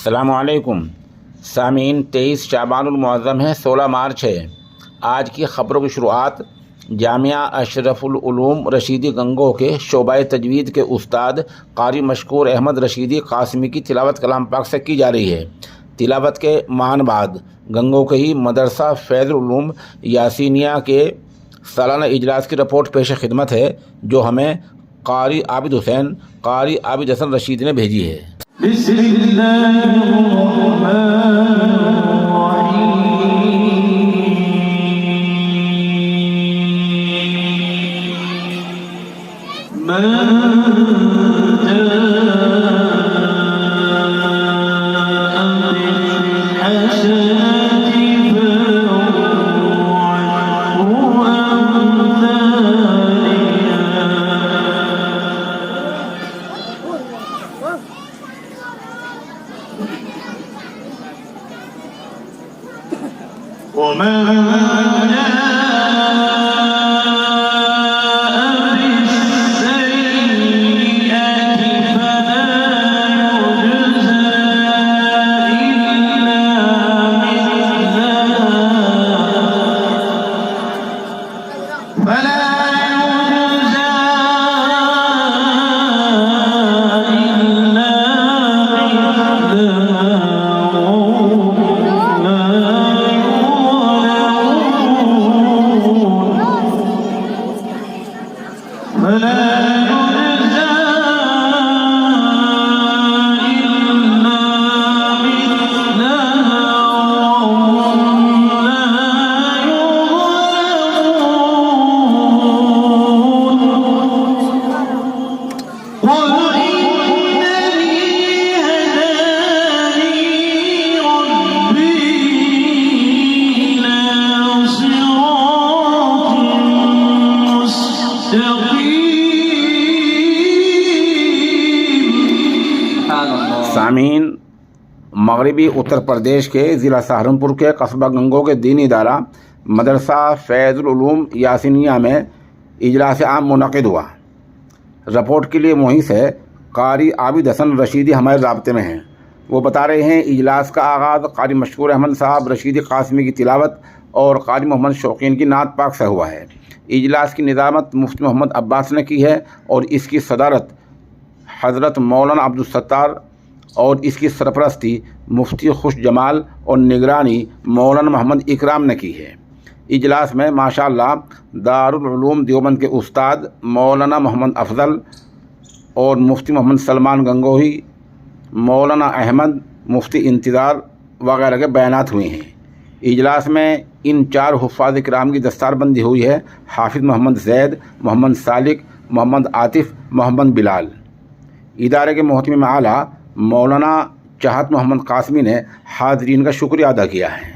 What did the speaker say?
السلام علیکم سامعین، 23 شعبان المعظم ہے، 16 مارچ ہے۔ آج کی خبروں کی شروعات جامعہ اشرف العلوم رشیدی گنگو کے شعبہ تجوید کے استاد قاری مشکور احمد رشیدی قاسمی کی تلاوت کلام پاک سے کی جا رہی ہے۔ تلاوت کے ماہ بعد گنگو کے ہی مدرسہ فیض العلوم یاسینیہ کے سالانہ اجلاس کی رپورٹ پیش خدمت ہے، جو ہمیں قاری عابد حسین قاری عابد حسن رشیدی نے بھیجی ہے۔ بسم اللہ الرحمن الرحیم سامعین، مغربی اتر پردیش کے ضلع سہارنپور کے قصبہ گنگو کے دینی ادارہ مدرسہ فیض العلوم یاسینیہ میں اجلاس عام منعقد ہوا۔ رپورٹ کے لیے محیط ہے قاری عابد حسن رشیدی ہمارے رابطے میں ہیں۔ وہ بتا رہے ہیں اجلاس کا آغاز قاری مشکور احمد صاحب رشیدی قاسمی کی تلاوت اور قاری محمد شوقین کی نعت پاک سے ہوا ہے۔ اجلاس کی نظامت مفتی محمد عباس نے کی ہے اور اس کی صدارت حضرت مولانا عبدالستار اور اس کی سرپرستی مفتی خوش جمال اور نگرانی مولانا محمد اکرام نے کی ہے۔ اجلاس میں ماشاءاللہ دارالعلوم دیوبند کے استاد مولانا محمد افضل اور مفتی محمد سلمان گنگوہی، مولانا احمد، مفتی انتظار وغیرہ کے بیانات ہوئے ہیں۔ اجلاس میں ان 4 حفاظ کرام کی دستار بندی ہوئی ہے: حافظ محمد زید، محمد سالک، محمد عاطف، محمد بلال۔ ادارے کے محتمم اعلیٰ مولانا چاہت محمد قاسمی نے حاضرین کا شکریہ ادا کیا ہے۔